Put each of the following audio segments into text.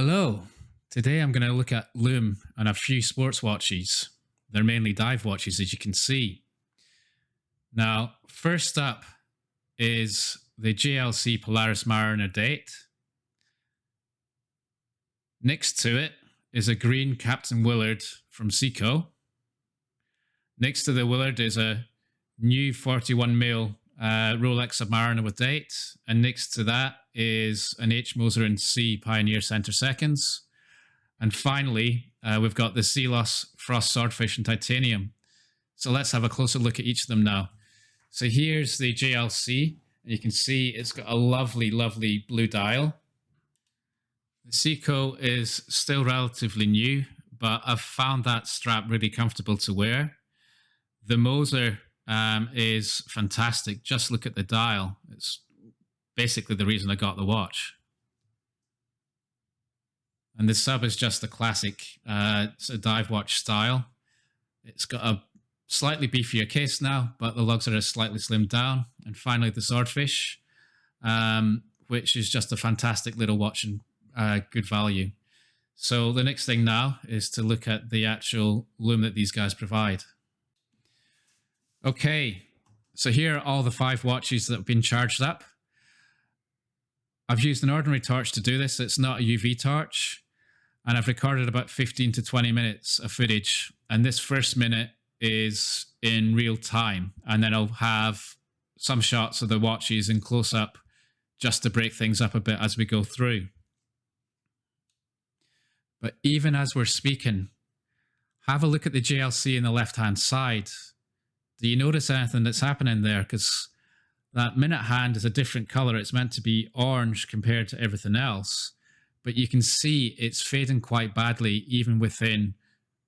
Hello. Today I'm going to look at LUME and a few sports watches. They're mainly dive watches, as you can see. Now, first up is the JLC Polaris Mariner Date. Next to it is a green Captain Willard from Seiko. Next to the Willard is a new 41 mil Rolex Submariner with date, and next to that is an H. Moser and C Pioneer Center Seconds. And finally, we've got the Sealos Frost Swordfish in titanium. So let's have a closer look at each of them now. So here's the JLC, and you can see it's got a lovely, lovely blue dial. The Seiko is still relatively new, but I've found that strap really comfortable to wear. The Moser is fantastic. Just look at the dial. It's basically the reason I got the watch. And the sub is just a classic it's a dive watch style. It's got a slightly beefier case now, but the lugs are slightly slimmed down. And finally, the Swordfish, which is just a fantastic little watch and good value. So the next thing now is to look at the actual lume that these guys provide. Okay, so here are all the 5 watches that have been charged up. I've used an ordinary torch to do this. It's not a UV torch. And I've recorded about 15 to 20 minutes of footage. And this first minute is in real time. And then I'll have some shots of the watches in close up just to break things up a bit as we go through. But even as we're speaking, have a look at the JLC in the left-hand side. Do you notice anything that's happening there? Because that minute hand is a different color. It's meant to be orange compared to everything else. But you can see it's fading quite badly even within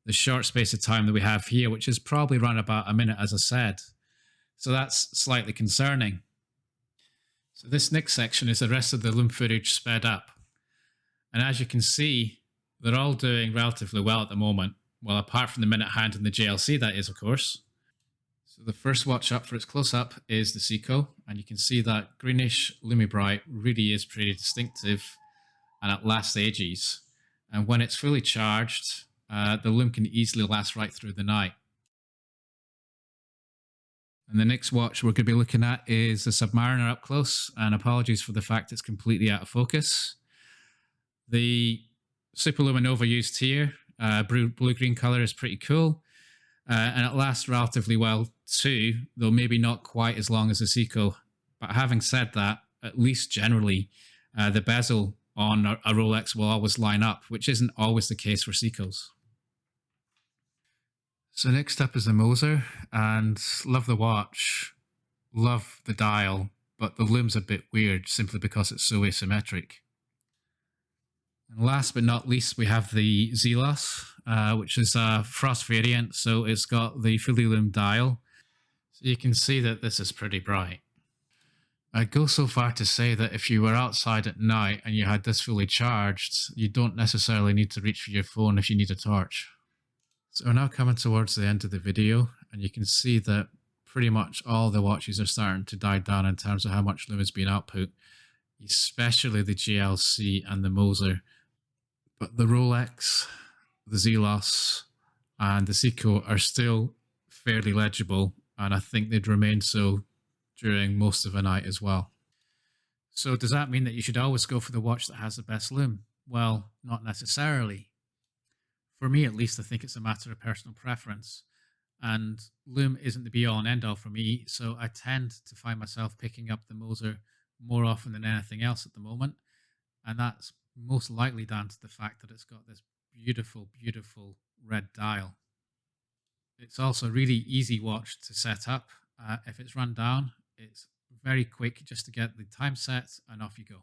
the short space of time that we have here, which is probably around about a minute, as I said. So that's slightly concerning. So this next section is the rest of the lume footage sped up. And as you can see, they're all doing relatively well at the moment. Well, apart from the minute hand and the JLC, that is, of course. So the first watch up for its close-up is the Seiko, and you can see that greenish Lumi Bright really is pretty distinctive, and it lasts ages. And when it's fully charged, the lume can easily last right through the night. And the next watch we're going to be looking at is the Submariner up close, and apologies for the fact it's completely out of focus. The Super Luminova used here, blue-green color, is pretty cool. And it lasts relatively well too, though maybe not quite as long as the Seiko. But having said that, at least generally, the bezel on a Rolex will always line up, which isn't always the case for Seikos. So next up is the Moser, and love the watch, love the dial, but the lume's a bit weird simply because it's so asymmetric. And last but not least, we have the Sealos, which is a frost variant, so it's got the fully lume dial. So you can see that this is pretty bright. I'd go so far to say that if you were outside at night and you had this fully charged, you don't necessarily need to reach for your phone if you need a torch. So we're now coming towards the end of the video, and you can see that pretty much all the watches are starting to die down in terms of how much lume has been output, especially the JLC and the Moser. But the Rolex, the Sealos, and the Seiko are still fairly legible, and I think they'd remain so during most of the night as well. So does that mean that you should always go for the watch that has the best lume? Well, not necessarily. For me, at least, I think it's a matter of personal preference. And lume isn't the be-all and end-all for me, so I tend to find myself picking up the Moser more often than anything else at the moment. And that's most likely down to the fact that it's got this beautiful, beautiful red dial. It's also a really easy watch to set up. If it's run down, it's very quick just to get the time set and off you go.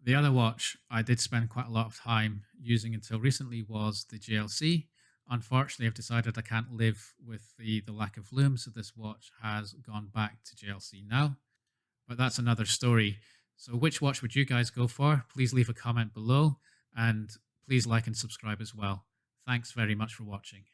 The other watch I did spend quite a lot of time using until recently was the JLC. Unfortunately, I've decided I can't live with the lack of lume, so this watch has gone back to JLC now. But that's another story. So which watch would you guys go for? Please leave a comment below, and please like and subscribe as well. Thanks very much for watching.